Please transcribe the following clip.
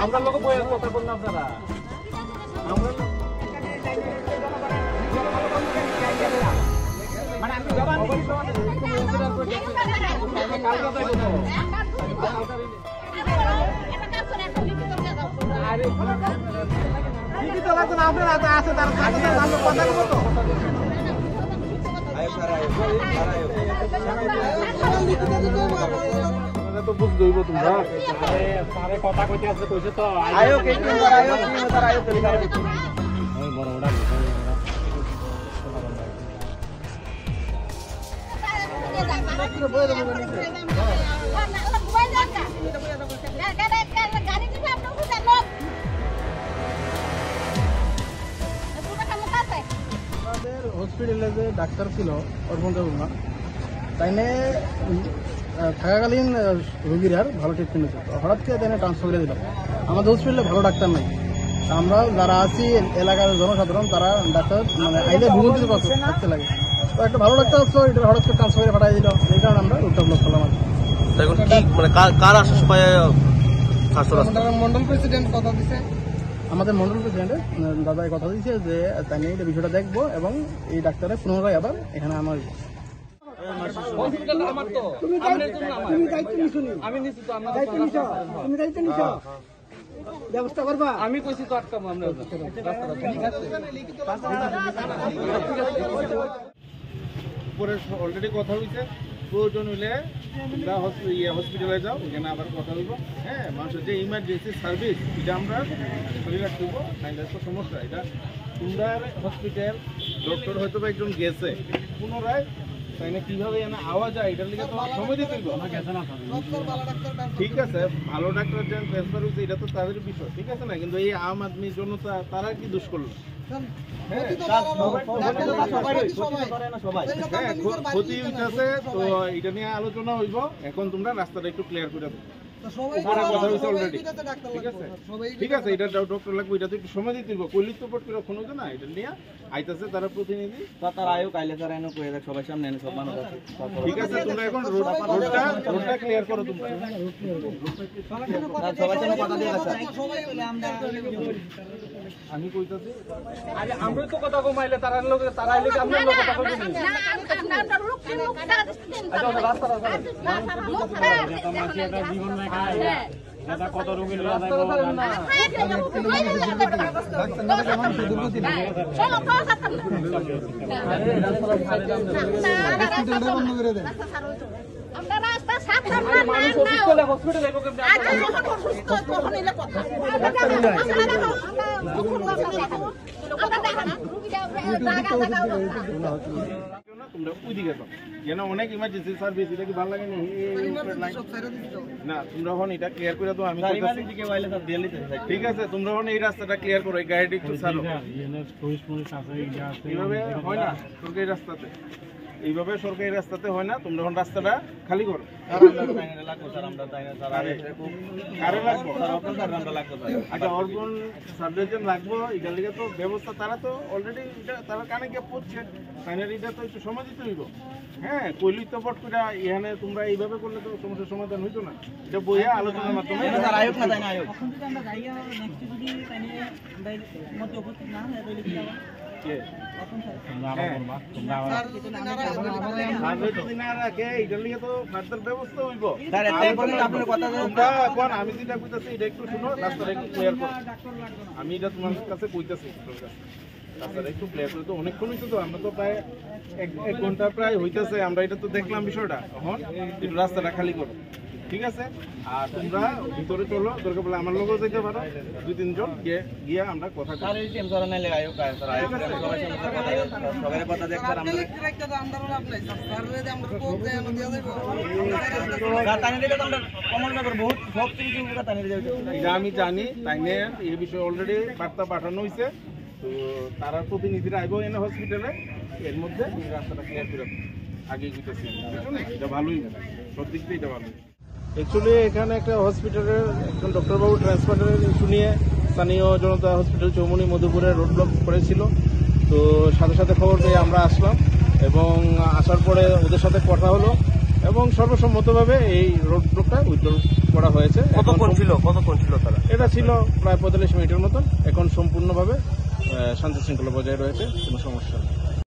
আমরা লোক বইয়ের কথা বললাম আপনারা আমরা মানে আমি জবান আরে লিখিত লাগবে না আপনারা আছে তার কাছে আমরা কথা বলবো তো আয় সারায় তো বুঝ দইব তোমরা আরে সারে কথা কইতে আছে কইছে তো আয়ো কে কি তার আয়ো চলে যাবে ওই বড় ওড়া হসপিটালে যে ডাক্তার ছিল অর্পণ দেবনা তাইনে থাকাকালীন রোগীর আর ভালো ট্রিটমেন্ট হতো হঠাৎ করে তাই ট্রান্সফার করে দিলাম আমাদের হসপিটালে ভালো ডাক্তার নাই আমরা যারা আছি এলাকার জনসাধারণ তারা ডাক্তার মানে আইলে ভুগন্তি থাকতে লাগে তো একটা ভালো ডাক্তার আসলো এটা হঠাৎ করে ট্রান্সফার করে পাঠিয়ে দিল এই কারণে আমরা উত্তর ব্লক করলাম মন্ডল প্রেসিডেন্ট কথা দিচ্ছে আমাদের মন্ডল প্রেসিডেন্ট দাদা কথা দিচ্ছে যে তাই নিয়ে এই বিষয়টা দেখবো এবং এই ডাক্তারের পুনরায় আবার এখানে আমার ব্যবস্থা করবা আমি কইছি তো আটকাবো আমরা পরে অলরেডি কথা হইছে প্রয়োজন হইলে হসপিটালে যাও এখানে আবার কথা হইব হ্যাঁ মানুষের যে ইমার্জেন্সি সার্ভিস এটা আমরা শরীর রাখতে হইব নাইলে তো সমস্যা এটা তোমরা হসপিটাল ডক্টর হয়তো বা একজন গেছে পুনরায় তাই না কিভাবে আওয়া যায় এটার লিগে তো সময় দিতে হইব ঠিক আছে ভালো ডাক্তার যেন ট্রান্সফার হয়েছে এটা তো তাদের বিষয় ঠিক আছে না কিন্তু এই আম আদমির জন্য তারা কি দোষ করলো ক্ষতি হইতেছে তো এটা নিয়ে আলোচনা হইব এখন তোমরা রাস্তাটা একটু ক্লিয়ার করে দেবো ঠিক আছে এটা ডক্টর লাগবে এটা তো একটু সময় দিতে হবে কইলি তো পট করে ফোন হইতো না এটা নিয়ে আইতাছে তারা প্রতিনিধি তার আয়ো কাইলে তারা এনে কইরা সবাই সামনে এনে সব মানুষ আছে ঠিক আছে তোমরা এখন রোডটা ক্লিয়ার করো তোমরা সবাই সামনে কথা দিয়ে আছে আমি কইতাছি আরে আমরা তো কথা কমাইলে তারা লোক তারা আইলে কি আমরা লোক কথা কইবি না আমরা লোক টাকা দিতেন রাস্তা রাস্তা জীবন দাদা কত রোগী লইয়া যাইবো না আমরা রাস্তা সাফ সাফ না মানুষ হসপিটালে যাইবো কেমনে আচ্ছা যখন অসুস্থ তখন এলে কথা তোমরা ওইদিকে যাও যেন অনেক ইমার্জেন্সি সার্ভিস এটা কি ভালো লাগে না তোমরা এখন এটা ক্লিয়ার করে দাও আমি ঠিক আছে তোমরা এখন এই রাস্তাটা ক্লিয়ার করো এই গাড়িটি একটু ছাড়ো এইভাবে হয় না সরকারি রাস্তাতে এইভাবে সরকারি রাস্তাতে হয় না তোমরা এখন রাস্তাটা খালি করো আচ্ছা অর্পণ সাবডিভিশন লাগবো এটার লিগে তো ব্যবস্থা তারা তো অলরেডি তারা কানে গিয়ে পড়ছে ফাইনালি এটা তো একটু সময় দিতে হইব হ্যাঁ কইলি তো পট করে এখানে তোমরা এইভাবে করলে তো সমস্যার সমাধান হইতো না এটা বইয়া আলোচনার মাধ্যমে আমি যেটা কইতাছি এটা একটু শুনো রাস্তাটা একটু ক্লিয়ার করো আমি এটা তোমার কাছে কইতাছি রাস্তাটা একটু ক্লিয়ার করে তো অনেকক্ষণ হইছে তো আমরা তো প্রায় এক ঘন্টা প্রায় হইতেছে আমরা এটা তো দেখলাম বিষয়টা এখন একটু রাস্তাটা খালি করো ঠিক আছে আর তোমরা ভিতরে চলো দরকার বলে আমার লোকও যেতে পারো 2-3 জন গিয়ে আমরা কথা আমি জানি তাই এই বিষয়ে অলরেডি বার্তা পাঠানো হয়েছে তো তারা প্রতিনিধিরা আইব এনে হসপিটালে এর মধ্যে রাস্তাটা ক্লিয়ার করে আগে যেতেছি এটা ভালোই সব দিক দিয়ে এটা ভালোই অ্যাকচুয়ালি এখানে একটা হসপিটালের একজন ডক্টরবাবু ট্রান্সফারের ইস্যু নিয়ে স্থানীয় জনতা হসপিটাল চৌমুনি মধুপুরে রোড ব্লক করেছিল। তো সাথে সাথে খবর পেয়ে আমরা আসলাম এবং আসার পরে ওদের সাথে কথা হলো এবং সর্বসম্মতভাবে এই রোড ব্লকটা উইথড্র করা হয়েছে। কতক্ষণ ছিল তারা? এটা ছিল প্রায় 45 মিনিটের মতন। এখন সম্পূর্ণভাবে শান্তি শৃঙ্খলা বজায় রয়েছে, কোনো সমস্যা নেই।